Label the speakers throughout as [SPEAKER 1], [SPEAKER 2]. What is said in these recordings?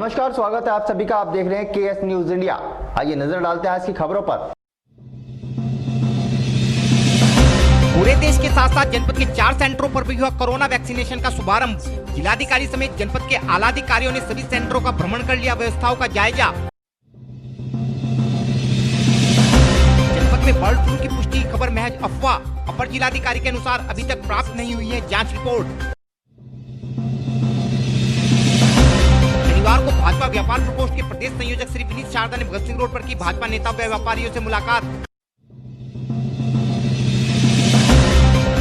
[SPEAKER 1] नमस्कार, स्वागत है आप सभी का। आप देख रहे हैं केएस न्यूज इंडिया। आइए नजर डालते हैं आज की खबरों पर।
[SPEAKER 2] पूरे देश के साथ साथ जनपद के 4 सेंटरों पर भी हुआ कोरोना वैक्सीनेशन का शुभारंभ। जिलाधिकारी समेत जनपद के आला अधिकारियों ने सभी सेंटरों का भ्रमण कर लिया व्यवस्थाओं का जायजा। जनपद में बर्ड फ्लू की पुष्टि खबर महज अफवाह। अपर जिलाधिकारी के अनुसार अभी तक प्राप्त नहीं हुई है जांच रिपोर्ट। शनिवार को भाजपा व्यापार प्रकोष्ठ के प्रदेश संयोजक श्री विनीत शारदा ने भगत सिंह रोड पर की भाजपा नेता व व्यापारियों से मुलाकात।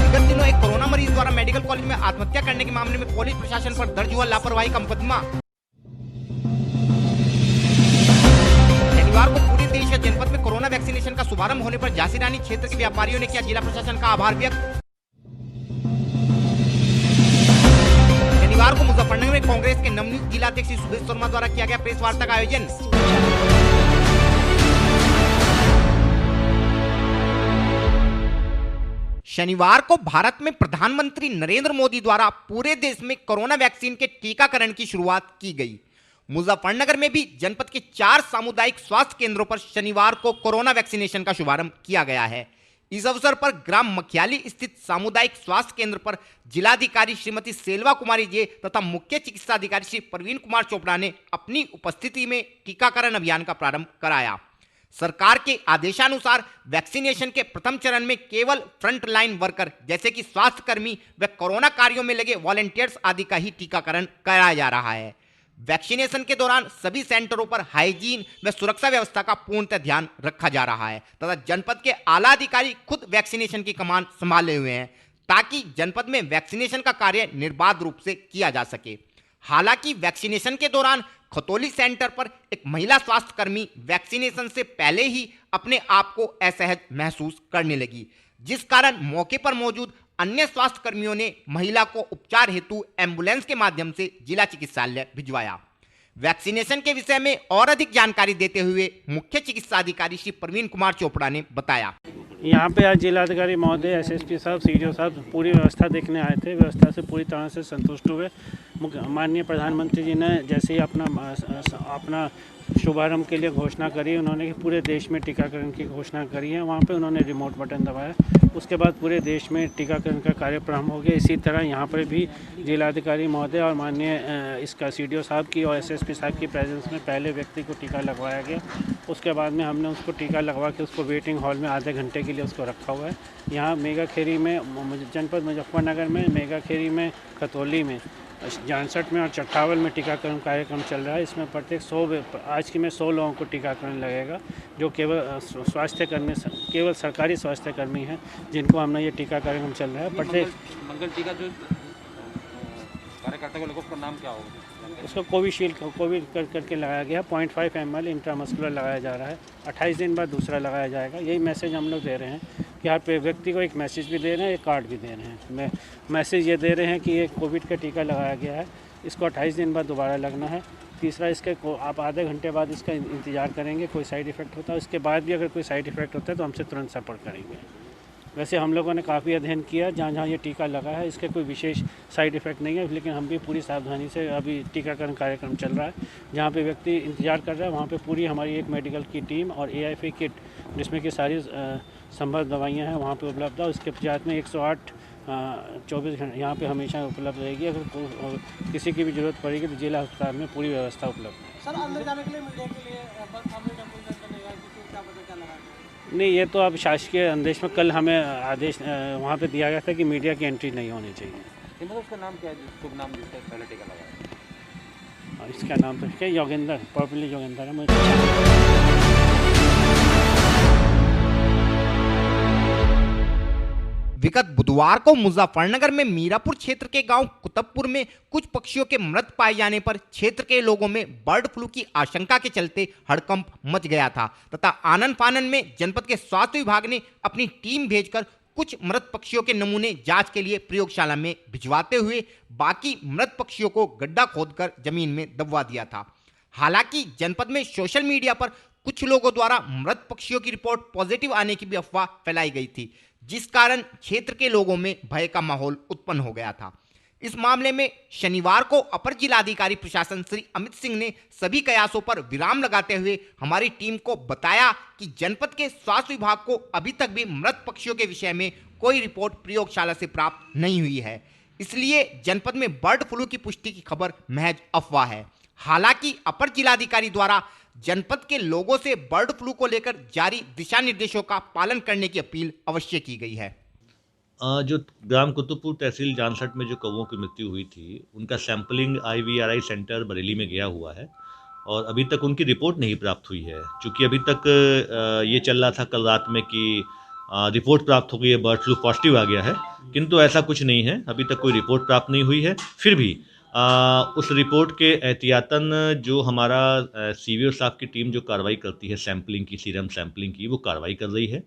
[SPEAKER 2] विगत दिनों एक कोरोना मरीज द्वारा मेडिकल कॉलेज में आत्महत्या करने के मामले में पुलिस प्रशासन पर दर्ज हुआ लापरवाही का मुकदमा। शनिवार को पूरे देश या जनपद में कोरोना वैक्सीनेशन का शुभारंभ होने पर झांसी रानी क्षेत्र के व्यापारियों ने किया जिला प्रशासन का आभार व्यक्त। शनिवार को मुजफ्फरनगर में कांग्रेस के नवनियुक्त जिलाध्यक्ष सुदेश शर्मा द्वारा किया गया प्रेस वार्ता का आयोजन। शनिवार को भारत में प्रधानमंत्री नरेंद्र मोदी द्वारा पूरे देश में कोरोना वैक्सीन के टीकाकरण की शुरुआत की गई। मुजफ्फरनगर में भी जनपद के 4 सामुदायिक स्वास्थ्य केंद्रों पर शनिवार को कोरोना वैक्सीनेशन का शुभारंभ किया गया है। इस अवसर पर ग्राम मखियाली स्थित सामुदायिक स्वास्थ्य केंद्र पर जिलाधिकारी श्रीमती सेल्वा कुमारी जे तथा मुख्य चिकित्सा अधिकारी श्री प्रवीण कुमार चोपड़ा ने अपनी उपस्थिति में टीकाकरण अभियान का प्रारंभ कराया। सरकार के आदेशानुसार वैक्सीनेशन के प्रथम चरण में केवल फ्रंट लाइन वर्कर जैसे कि स्वास्थ्य कर्मी व कोरोना कार्यों में लगे वॉलंटियर्स आदि का ही टीकाकरण कराया जा रहा है। वैक्सीनेशन के दौरान सभी सेंटरों पर हाइजीन व सुरक्षा व्यवस्था का पूर्णतः ध्यान रखा जा रहा है तथा जनपद के आला अधिकारी खुद वैक्सीनेशन की कमान संभाले हुए हैं ताकि जनपद में वैक्सीनेशन का कार्य निर्बाध रूप से किया जा सके। हालांकि वैक्सीनेशन के दौरान खतौली सेंटर पर एक महिला स्वास्थ्य कर्मी वैक्सीनेशन से पहले ही अपने आप को असहज महसूस करने लगी, जिस कारण मौके पर मौजूद अन्य स्वास्थ्य कर्मियों ने महिला को उपचार हेतु एम्बुलेंस के माध्यम से जिला चिकित्सालय भिजवाया। वैक्सीनेशन के विषय में और अधिक जानकारी देते हुए मुख्य चिकित्सा अधिकारी श्री प्रवीण कुमार चोपड़ा ने बताया।
[SPEAKER 3] यहाँ पे आज जिलाधिकारी महोदय, एसएसपी साहब, सीडीओ साहब पूरी व्यवस्था देखने आए थे। व्यवस्था से पूरी तरह से संतुष्ट हुए। माननीय प्रधानमंत्री जी ने जैसे ही अपना शुभारंभ के लिए घोषणा करी, उन्होंने पूरे देश में टीकाकरण की घोषणा करी है। वहाँ पे उन्होंने रिमोट बटन दबाया, उसके बाद पूरे देश में टीकाकरण का कार्य प्रारंभ हो गया। इसी तरह यहाँ पर भी जिलाधिकारी महोदय और माननीय इसका सीडीओ साहब की और एसएसपी साहब की प्रेजेंस में पहले व्यक्ति को टीका लगवाया गया। उसके बाद में हमने उसको टीका लगवा के उसको वेटिंग हॉल में आधे घंटे के लिए उसको रखा हुआ है। यहाँ मेगाखेरी में, जनपद मुजफ्फरनगर में, मेगाखेरी में, खतौली में, जानसठ में और चट्टावल में टीकाकरण कार्यक्रम चल रहा है। इसमें प्रत्येक 100 लोगों को टीकाकरण लगेगा, जो केवल केवल सरकारी स्वास्थ्य कर्मी हैं जिनको हमने ये टीका कार्यक्रम चल रहा है। प्रत्येक
[SPEAKER 4] मंगल टीका जो कार्यकर्ता को लोगों का नाम क्या होगा?
[SPEAKER 3] उसको कोविड करके लगाया गया। 0.5 ml इंट्रामस्कुलर लगाया जा रहा है। 28 दिन बाद दूसरा लगाया जाएगा। यही मैसेज हम लोग दे रहे हैं कि यहाँ पे व्यक्ति को एक मैसेज भी दे रहे हैं, एक कार्ड भी दे रहे हैं। मैसेज ये दे रहे हैं कि ये कोविड का टीका लगाया गया है, इसको 28 दिन बाद दोबारा लगना है। तीसरा, इसके आप आधे घंटे बाद इसका इंतज़ार करेंगे, कोई साइड इफ़ेक्ट होता है उसके बाद भी अगर कोई साइड इफ़ेक्ट होता है तो हमसे तुरंत संपर्क करेंगे। वैसे हम लोगों ने काफ़ी अध्ययन किया, जहाँ जहाँ ये टीका लगा है इसके कोई विशेष साइड इफ़ेक्ट नहीं है, लेकिन हम भी पूरी सावधानी से अभी टीकाकरण कार्यक्रम चल रहा है। जहाँ पे व्यक्ति इंतज़ार कर रहा है वहाँ पे पूरी हमारी एक मेडिकल की टीम और AIFA किट जिसमें कि सारी संभव दवाइयाँ हैं वहाँ पे उपलब्ध है। उसके पश्चात में 108 24 घंटे यहाँ पे हमेशा उपलब्ध रहेगी। अगर किसी की भी ज़रूरत पड़ेगी तो जिला अस्पताल में पूरी व्यवस्था उपलब्ध है।
[SPEAKER 5] सर, अंदर जाने के लिए मीडिया के लिए क्या लगा?
[SPEAKER 3] नहीं, ये तो अब शासकीय आदेश में कल हमें आदेश वहाँ पे दिया गया था कि मीडिया की एंट्री नहीं होनी चाहिए।
[SPEAKER 4] उसका नाम क्या है, शुभ नाम जिसका पहले टीका लगाया?
[SPEAKER 3] और इसका नाम तो क्या, योगेंद्र, प्रॉपर्ली योगेंद्र है मुझे।
[SPEAKER 2] विगत बुधवार को मुजफ्फरनगर में मीरापुर क्षेत्र के गांव कुतुबपुर में कुछ पक्षियों के मृत पाए जाने पर क्षेत्र के लोगों में बर्ड फ्लू की आशंका के चलते हड़कंप मच गया था तथा आनन फानन में जनपद के स्वास्थ्य विभाग ने अपनी टीम भेजकर कुछ मृत पक्षियों के नमूने जांच के लिए प्रयोगशाला में भिजवाते हुए बाकी मृत पक्षियों को गड्ढा खोदकर जमीन में दबवा दिया था। हालांकि जनपद में सोशल मीडिया पर कुछ लोगों द्वारा मृत पक्षियों की रिपोर्ट पॉजिटिव आने की भी अफवाह फैलाई गई थी, जिस कारण क्षेत्र के लोगों में भय का माहौल उत्पन्न हो गया था। इस मामले में शनिवार को अपर जिलाधिकारी प्रशासन श्री अमित सिंह ने सभी कयासों पर विराम लगाते हुए हमारी टीम को बताया कि जनपद के स्वास्थ्य विभाग को अभी तक भी मृत पक्षियों के विषय में कोई रिपोर्ट प्रयोगशाला से प्राप्त नहीं हुई है, इसलिए जनपद में बर्ड फ्लू की पुष्टि की खबर महज अफवाह है। हालांकि अपर जिलाधिकारी द्वारा जनपद के लोगों से बर्ड फ्लू को लेकर जारी दिशा निर्देशों का पालन करने की अपील अवश्य की गई है।
[SPEAKER 6] जो ग्राम कुतुबपुर तहसील जानसठ में जो कौवों की मृत्यु हुई थी, उनका सैंपलिंग IVRI सेंटर बरेली में गया हुआ है और अभी तक उनकी रिपोर्ट नहीं प्राप्त हुई है। चूँकि अभी तक ये चल रहा था कल रात में कि रिपोर्ट प्राप्त हो गई है, बर्ड फ्लू पॉजिटिव आ गया है, किंतु ऐसा कुछ नहीं है, अभी तक कोई रिपोर्ट प्राप्त नहीं हुई है। फिर भी उस रिपोर्ट के एहतियातन जो हमारा CVO साहब की टीम जो कार्रवाई करती है सैंपलिंग की, सीरम सैंपलिंग की, वो कार्रवाई कर रही है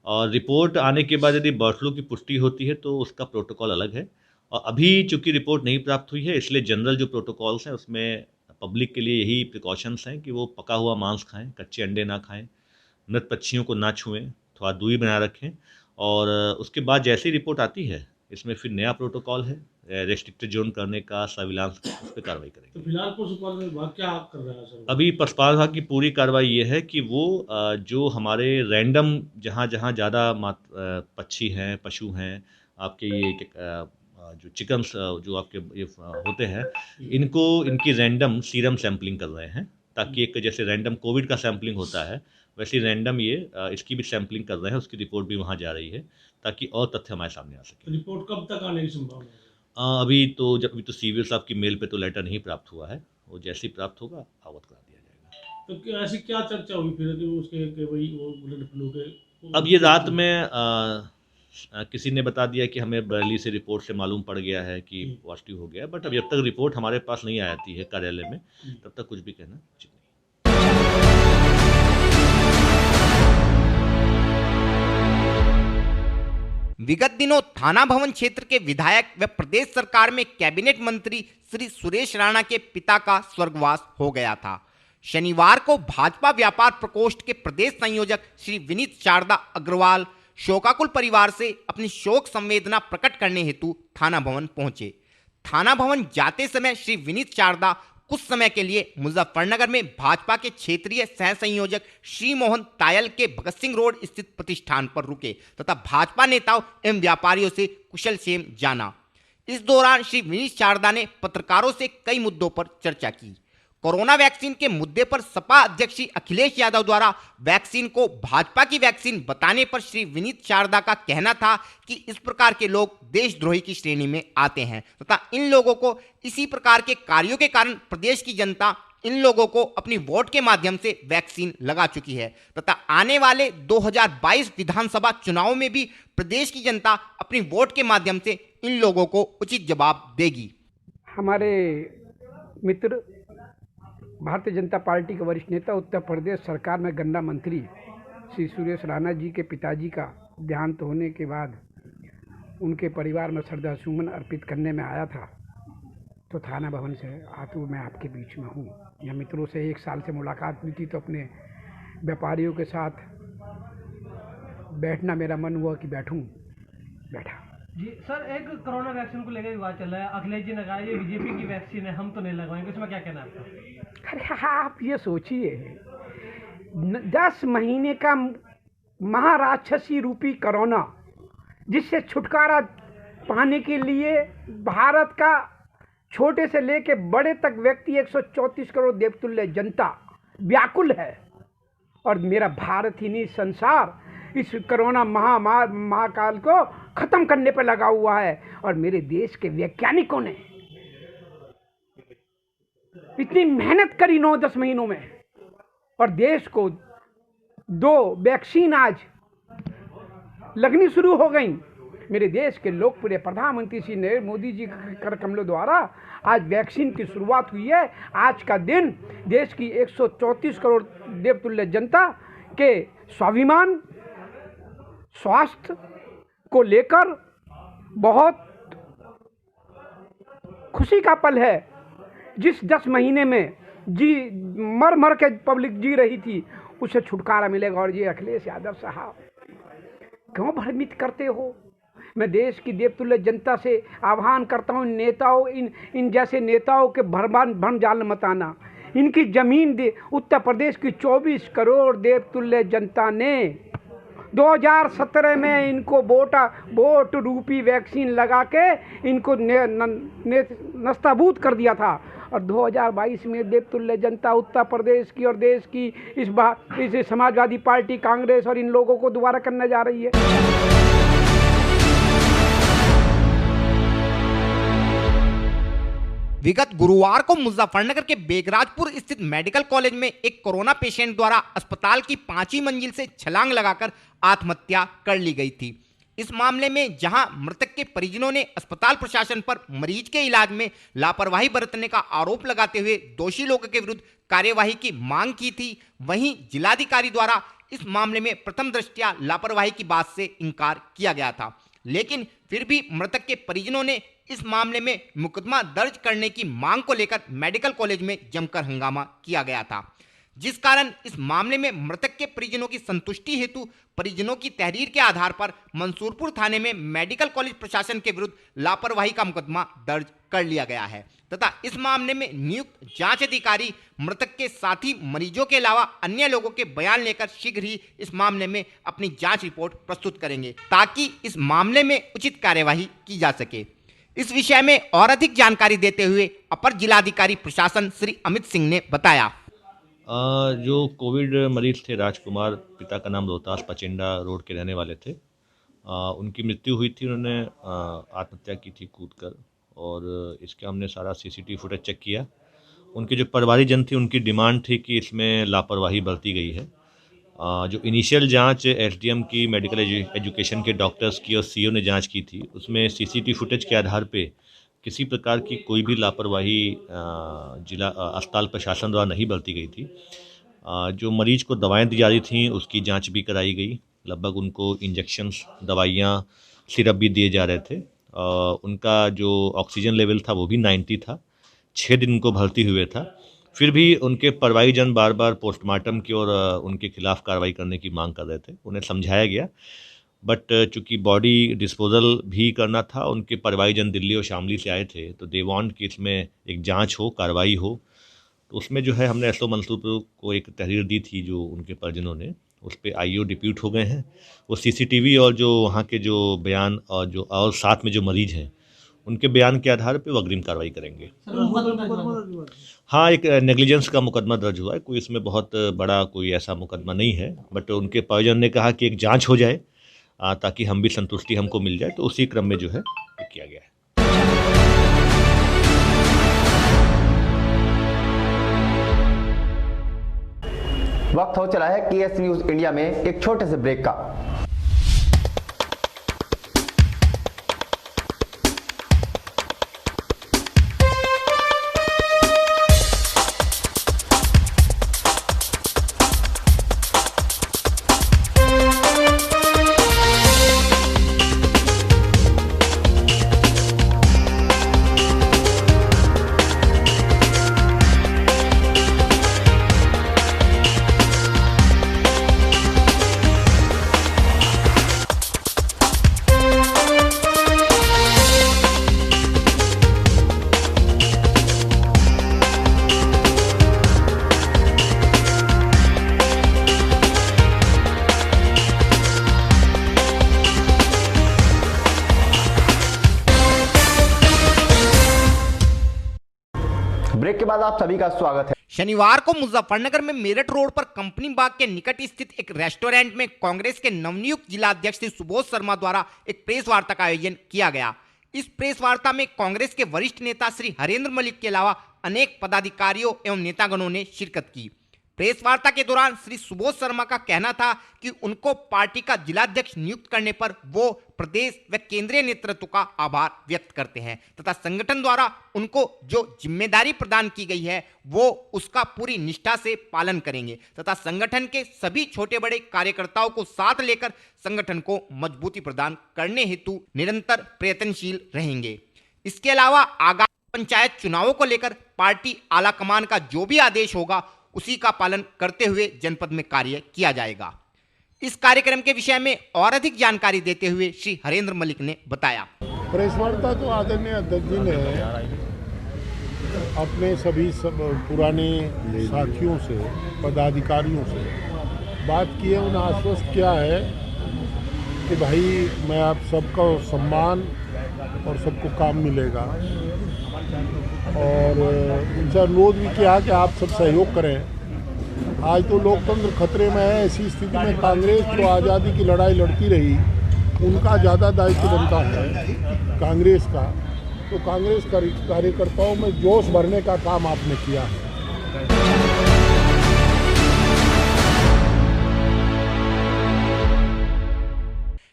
[SPEAKER 6] और रिपोर्ट आने के बाद यदि बर्ड फ्लू की पुष्टि होती है तो उसका प्रोटोकॉल अलग है। और अभी चूंकि रिपोर्ट नहीं प्राप्त हुई है, इसलिए जनरल जो प्रोटोकॉल्स हैं उसमें पब्लिक के लिए यही प्रिकॉशंस हैं कि वो पका हुआ मांस खाएं, कच्चे अंडे ना खाएं, मृत पक्षियों को ना छुएं, थोड़ा दूरी बनाए रखें और उसके बाद जैसी रिपोर्ट आती है इसमें फिर नया प्रोटोकॉल है रेस्ट्रिक्टेड जोन करने का, सर्विलांस उस पर कार्रवाई करेंगे।
[SPEAKER 5] तो फिलहाल पशुपालन विभाग क्या कर रहा है सर?
[SPEAKER 6] अभी पशुपालन विभाग की पूरी कार्रवाई ये है कि वो जो हमारे रैंडम जहाँ जहाँ ज़्यादा पक्षी हैं, पशु हैं, आपके ये जो चिकन्स जो आपके ये होते हैं, इनकी रैंडम सीरम सैंपलिंग कर रहे हैं ताकि एक जैसे रैंडम कोविड का सैंपलिंग होता है वैसे रैंडम ये इसकी भी सैंपलिंग कर रहे हैं, उसकी रिपोर्ट भी वहाँ जा रही है ताकि और तथ्य हमारे सामने आ सके।
[SPEAKER 5] रिपोर्ट कब तक आने की संभावना है?
[SPEAKER 6] अभी तो CVO साहब की मेल पे तो लेटर नहीं प्राप्त हुआ है, वो जैसे ही प्राप्त होगा अवगत करा दिया जाएगा।
[SPEAKER 5] तो ऐसी क्या चर्चा हुई फिर कि उसके कि वही वो बर्ड फ्लू के?
[SPEAKER 6] अब ये रात में किसी ने बता दिया कि हमें बरेली से रिपोर्ट से मालूम पड़ गया है कि पॉजिटिव हो गया, बट अब जब तक रिपोर्ट हमारे पास नहीं आती है कार्यालय में तब तक कुछ भी कहना उचित नहीं।
[SPEAKER 2] विगत दिनों थाना भवन क्षेत्र के विधायक व प्रदेश सरकार में कैबिनेट मंत्री श्री सुरेश राणा के पिता का स्वर्गवास हो गया था। शनिवार को भाजपा व्यापार प्रकोष्ठ के प्रदेश संयोजक श्री विनीत शारदा अग्रवाल शोकाकुल परिवार से अपनी शोक संवेदना प्रकट करने हेतु थाना भवन पहुंचे। थाना भवन जाते समय श्री विनीत शारदा कुछ समय के लिए मुजफ्फरनगर में भाजपा के क्षेत्रीय सह संयोजक श्री मोहन तायल के भगत सिंह रोड स्थित प्रतिष्ठान पर रुके तथा भाजपा नेताओं एवं व्यापारियों से कुशलक्षेम जाना। इस दौरान श्री विनीत शारदा ने पत्रकारों से कई मुद्दों पर चर्चा की। कोरोना वैक्सीन के मुद्दे पर सपा अध्यक्ष श्री अखिलेश यादव द्वारा वैक्सीन को भाजपा की वैक्सीन बताने पर श्री विनीत शारदा का कहना था कि इस प्रकार के लोग देशद्रोही की श्रेणी में आते हैं तथा इन लोगों को इसी प्रकार के कार्यों के कारण प्रदेश की जनता इन लोगों को अपनी वोट के माध्यम से वैक्सीन लगा चुकी है तथा आने वाले 2022 विधानसभा चुनाव में भी प्रदेश की जनता अपनी वोट के माध्यम से इन लोगों को उचित जवाब देगी।
[SPEAKER 7] हमारे मित्र भारतीय जनता पार्टी के वरिष्ठ नेता उत्तर प्रदेश सरकार में गन्ना मंत्री श्री सुरेश राणा जी के पिताजी का देहांत होने के बाद उनके परिवार में श्रद्धासुमन अर्पित करने में आया था, तो थाना भवन से आतू मैं आपके बीच में हूँ। यह मित्रों से 1 साल से मुलाकात हुई थी तो अपने व्यापारियों के साथ बैठना मेरा मन हुआ कि बैठा।
[SPEAKER 5] जी सर, एक कोरोना वैक्सीन को लेकर विवाद चल रहा है। अखिलेश जी ने कहा ये बीजेपी की वैक्सीन है, हम तो नहीं लगवाएंगे, इसमें क्या कहना है आपका?
[SPEAKER 7] अरे आप ये सोचिए 10 महीने का महाराक्षसी रूपी कोरोना, जिससे छुटकारा पाने के लिए भारत का छोटे से लेके बड़े तक व्यक्ति 134 करोड़ देवतुल्य जनता व्याकुल है और मेरा भारत ही नहीं संसार इस कोरोना महाकाल को खत्म करने पर लगा हुआ है। और मेरे देश के वैज्ञानिकों ने इतनी मेहनत करी 9-10 महीनों में और देश को 2 वैक्सीन आज लगनी शुरू हो गई। मेरे देश के लोकप्रिय प्रधानमंत्री श्री नरेंद्र मोदी जी के कर कमलों द्वारा आज वैक्सीन की शुरुआत हुई है। आज का दिन देश की 134 करोड़ देवतुल्य जनता के स्वाभिमान स्वास्थ्य को लेकर बहुत खुशी का पल है। जिस 10 महीने में मर के पब्लिक जी रही थी उसे छुटकारा मिलेगा। और ये अखिलेश यादव साहब क्यों भ्रमित करते हो? मैं देश की देवतुल्य जनता से आह्वान करता हूँ, नेताओं इन जैसे नेताओं के भ्रम जाल मत आना। इनकी ज़मीन दे उत्तर प्रदेश की 24 करोड़ देवतुल्य जनता ने 2017 में इनको वोट रूपी वैक्सीन लगा के इनको नस्ताबूद कर दिया था, और 2022 में देवतुल्य जनता उत्तर प्रदेश की और देश की इस समाजवादी पार्टी, कांग्रेस और इन लोगों को दोबारा करने जा रही है।
[SPEAKER 2] विगत गुरुवार को मुजफ्फरनगर के बेगराजपुर स्थित मेडिकल कॉलेज में एक कोरोना पेशेंट द्वारा अस्पताल की 5वीं मंजिल से छलांग लगाकर आत्महत्या कर ली गई थी। इस मामले में जहां मृतक के परिजनों ने अस्पताल प्रशासन पर मरीज के इलाज में लापरवाही बरतने का आरोप लगाते हुए दोषी लोगों के विरुद्ध कार्यवाही की मांग की थी, वहीं जिलाधिकारी द्वारा इस मामले में प्रथम दृष्टया लापरवाही की बात से इनकार किया गया था, लेकिन फिर भी मृतक के परिजनों ने इस मामले में मुकदमा दर्ज करने की मांग को लेकर मेडिकल कॉलेज में जमकर हंगामा किया गया था, जिस कारण इस मामले में मृतक के परिजनों की संतुष्टि हेतु परिजनों की तहरीर के आधार पर मंसूरपुर थाने में मेडिकल कॉलेज प्रशासन के विरुद्ध लापरवाही का मुकदमा दर्ज कर लिया गया है तथा इस मामले में नियुक्त जांच अधिकारी मृतक के साथी मरीजों के अलावा अन्य लोगों के बयान लेकर शीघ्र ही इस मामले में अपनी जांच रिपोर्ट प्रस्तुत करेंगे ताकि इस मामले में उचित कार्यवाही की जा सके। इस विषय में और अधिक जानकारी देते हुए अपर जिलाधिकारी प्रशासन श्री अमित सिंह ने बताया।
[SPEAKER 6] जो कोविड मरीज थे राजकुमार, पिता का नाम रोहतास पचेंडा रोड के रहने वाले थे, उनकी मृत्यु हुई थी। उन्होंने आत्महत्या की थी कूदकर, और इसके हमने सारा सीसीटीवी फुटेज चेक किया। उनके जो परिवारीजन थी उनकी डिमांड थी कि इसमें लापरवाही बरती गई है। जो इनिशियल जांच एसडीएम की, मेडिकल एजुकेशन के डॉक्टर्स की और सीओ ने जांच की थी, उसमें सीसीटीवी फुटेज के आधार पे किसी प्रकार की कोई भी लापरवाही जिला अस्पताल प्रशासन द्वारा नहीं बरती गई थी। जो मरीज को दवाएं दी जा रही थी उसकी जांच भी कराई गई। लगभग उनको इंजेक्शंस, दवाइयाँ, सिरप भी दिए जा रहे थे। उनका जो ऑक्सीजन लेवल था वो भी 90 था। 6 दिन उनको भर्ती हुए था। फिर भी उनके परिवारीजन बार बार पोस्टमार्टम की और उनके खिलाफ कार्रवाई करने की मांग कर रहे थे। उन्हें समझाया गया, बट चूँकि बॉडी डिस्पोजल भी करना था, उनके परिवारीजन दिल्ली और शामली से आए थे, तो दे वांट कि इसमें एक जांच हो, कार्रवाई हो। तो उसमें जो है हमने एसओ मंसूरपुर को एक तहरीर दी थी जो उनके परिजनों ने, उस पर आईओ डिप्यूट हो गए हैं। वो सीसीटीवी और जो वहाँ के जो बयान और साथ में जो मरीज हैं उनके बयान के आधार पे वो अग्रिम कार्रवाई करेंगे। हाँ, एक नेग्लिजेंस का मुकदमा दर्ज हुआ है। कोई इसमें बहुत बड़ा कोई ऐसा मुकदमा नहीं है, बट उनके परिजन ने कहा कि एक जांच हो जाए ताकि हम भी संतुष्टि हमको मिल जाए, तो उसी क्रम में जो है ये किया गया है।
[SPEAKER 1] वक्त हो चला है केएस न्यूज इंडिया में एक छोटे से ब्रेक का। ब्रेक के बाद आप सभी का स्वागत है।
[SPEAKER 2] शनिवार को मुजफ्फरनगर में मेरठ रोड पर कंपनी बाग के निकट स्थित एक रेस्टोरेंट में कांग्रेस के नवनियुक्त जिलाध्यक्ष श्री सुबोध शर्मा द्वारा एक प्रेस वार्ता का आयोजन किया गया। इस प्रेस वार्ता में कांग्रेस के वरिष्ठ नेता श्री हरेंद्र मलिक के अलावा अनेक पदाधिकारियों एवं नेतागणों ने शिरकत की। प्रेस वार्ता के दौरान श्री सुबोध शर्मा का कहना था कि उनको पार्टी का जिलाध्यक्ष नियुक्त करने पर वो प्रदेश व केंद्रीय नेतृत्व का आभार व्यक्त करते हैं तथा संगठन द्वारा उनको जो जिम्मेदारी प्रदान की गई है वो उसका पूरी निष्ठा से पालन करेंगे तथा संगठन के सभी छोटे बड़े कार्यकर्ताओं को साथ लेकर संगठन को मजबूती प्रदान करने हेतु निरंतर प्रयत्नशील रहेंगे। इसके अलावा आगामी पंचायत चुनावों को लेकर पार्टी आलाकमान का जो भी आदेश होगा उसी का पालन करते हुए जनपद में कार्य किया जाएगा। इस कार्यक्रम के विषय में और अधिक जानकारी देते हुए श्री हरेंद्र मलिक ने बताया।
[SPEAKER 8] प्रेस वार्ता तो आदरणीय अध्यक्ष जी ने अपने सभी पुराने साथियों से, पदाधिकारियों से बात की है। उन्हें आश्वस्त किया है कि भाई मैं आप सबका सम्मान और सबको काम मिलेगा, और उनसे अनुरोध भी किया कि आप सब सहयोग करें। आज तो लोकतंत्र खतरे में है। ऐसी स्थिति में कांग्रेस जो आज़ादी की लड़ाई लड़ती रही, उनका ज़्यादा दायित्व बनता है कांग्रेस का। तो कांग्रेस कार्यकर्ताओं में जोश भरने का काम आपने किया है।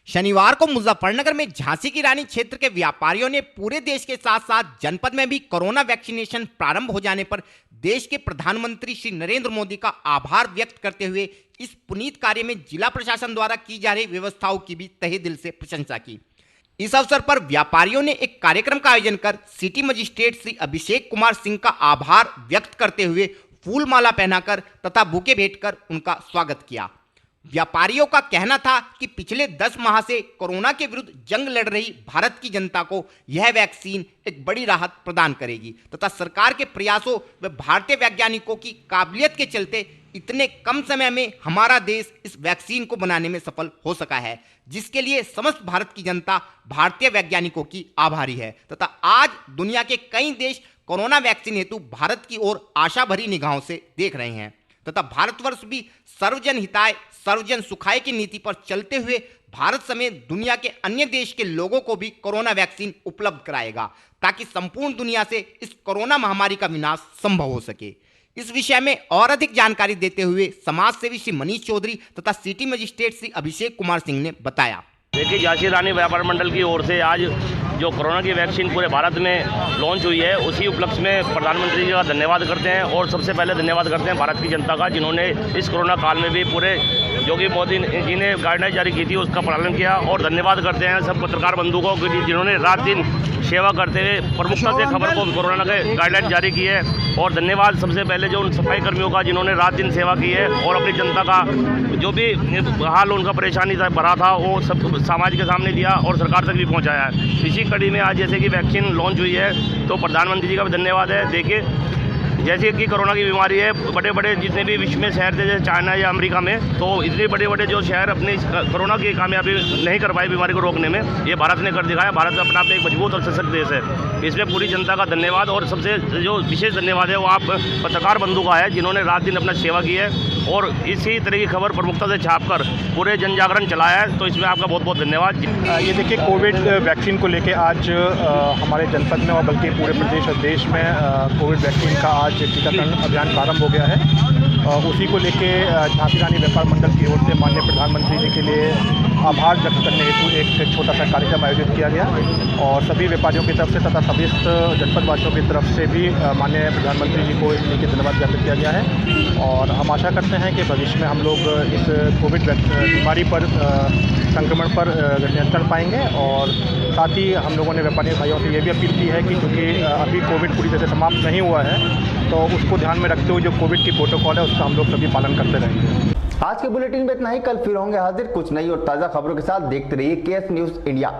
[SPEAKER 2] शनिवार को मुजफ्फरनगर में झांसी की रानी क्षेत्र के व्यापारियों ने पूरे देश के साथ साथ जनपद में भी कोरोना वैक्सीनेशन प्रारंभ हो जाने पर देश के प्रधानमंत्री श्री नरेंद्र मोदी का आभार व्यक्त करते हुए इस पुनीत कार्य में जिला प्रशासन द्वारा की जा रही व्यवस्थाओं की भी तहे दिल से प्रशंसा की। इस अवसर पर व्यापारियों ने एक कार्यक्रम का आयोजन कर सिटी मजिस्ट्रेट श्री अभिषेक कुमार सिंह का आभार व्यक्त करते हुए फूल माला पहनाकर तथा बुके भेंट कर उनका स्वागत किया। व्यापारियों का कहना था कि पिछले 10 माह से कोरोना के विरुद्ध जंग लड़ रही भारत की जनता को यह वैक्सीन एक बड़ी राहत प्रदान करेगी तथा सरकार के प्रयासों व भारतीय वैज्ञानिकों की काबिलियत के चलते इतने कम समय में हमारा देश इस वैक्सीन को बनाने में सफल हो सका है, जिसके लिए समस्त भारत की जनता भारतीय वैज्ञानिकों की आभारी है तथा आज दुनिया के कई देश कोरोना वैक्सीन हेतु भारत की ओर आशा भरी निगाहों से देख रहे हैं तथा भारतवर्ष भी सर्वजन हिताय सर्वजन सुखाय की नीति पर चलते हुए भारत समेत दुनिया के अन्य देश के लोगों को भी कोरोना वैक्सीन उपलब्ध कराएगा ताकि संपूर्ण दुनिया से इस कोरोना महामारी का विनाश संभव हो सके। इस विषय में और अधिक जानकारी देते हुए समाज सेवी श्री मनीष चौधरी तथा सिटी मजिस्ट्रेट श्री अभिषेक कुमार सिंह ने बताया।
[SPEAKER 9] देखिए, झांसी रानी व्यापार मंडल की ओर से आज जो कोरोना की वैक्सीन पूरे भारत में लॉन्च हुई है, उसी उपलक्ष्य में प्रधानमंत्री जी का धन्यवाद करते हैं और सबसे पहले धन्यवाद करते हैं भारत की जनता का, जिन्होंने इस कोरोना काल में भी पूरे जो कि मोदी जी ने गाइडलाइन जारी की थी उसका पालन किया। और धन्यवाद करते हैं सब पत्रकार बंधुओं को जिन्होंने रात दिन सेवा करते हुए प्रमुखता से खबर को कोरोना के गाइडलाइन जारी की है। और धन्यवाद सबसे पहले जो उन सफाई कर्मियों का जिन्होंने रात दिन सेवा की है और अपनी जनता का जो भी हाल उनका परेशानी भरा था वो सब समाज के सामने दिया और सरकार तक भी पहुंचाया है। इसी कड़ी में आज जैसे कि वैक्सीन लॉन्च हुई है तो प्रधानमंत्री जी का भी धन्यवाद है। देखिए, जैसे कि कोरोना की बीमारी है, बड़े बड़े जितने भी विश्व में शहर थे जैसे चाइना या अमेरिका में, तो इतने बड़े बड़े जो शहर अपनी कोरोना की कामयाबी नहीं कर पाए बीमारी को रोकने में, ये भारत ने कर दिखाया। भारत अपने आप में एक मजबूत और सशक्त देश है। इसमें पूरी जनता का धन्यवाद और सबसे जो विशेष धन्यवाद है वो आप पत्रकार बंधु का है, जिन्होंने रात दिन अपना सेवा की है और इसी तरह की खबर प्रमुखता से छापकर पूरे जन जागरण चलाया है। तो इसमें आपका बहुत बहुत धन्यवाद।
[SPEAKER 10] ये देखिए, कोविड वैक्सीन को लेकर आज हमारे जनपद में और बल्कि पूरे प्रदेश और देश में कोविड वैक्सीन का आज टीकाकरण अभियान प्रारंभ हो गया है। उसी को लेके झांसी रानी व्यापार मंडल की ओर से माननीय प्रधानमंत्री जी के लिए आभार व्यक्त करने हेतु एक छोटा सा कार्यक्रम आयोजित किया गया और सभी व्यापारियों की तरफ से तथा सभी जनपदवासियों की तरफ से भी माननीय प्रधानमंत्री जी को इसके धन्यवाद व्यक्त किया गया है। और हम आशा करते हैं कि भविष्य में हम लोग इस कोविड बीमारी पर संक्रमण पर नियंत्रण पाएंगे। और साथ ही हम लोगों ने व्यापारी भाइयों से ये भी अपील की है कि क्योंकि अभी कोविड पूरी तरह से समाप्त नहीं हुआ है, तो उसको ध्यान में रखते हुए जो कोविड की प्रोटोकॉल है उसका हम लोग सभी पालन करते रहेंगे।
[SPEAKER 1] आज के बुलेटिन में इतना ही। कल फिर होंगे हाजिर कुछ नई और ताज़ा खबरों के साथ। देखते रहिए केएस न्यूज़ इंडिया।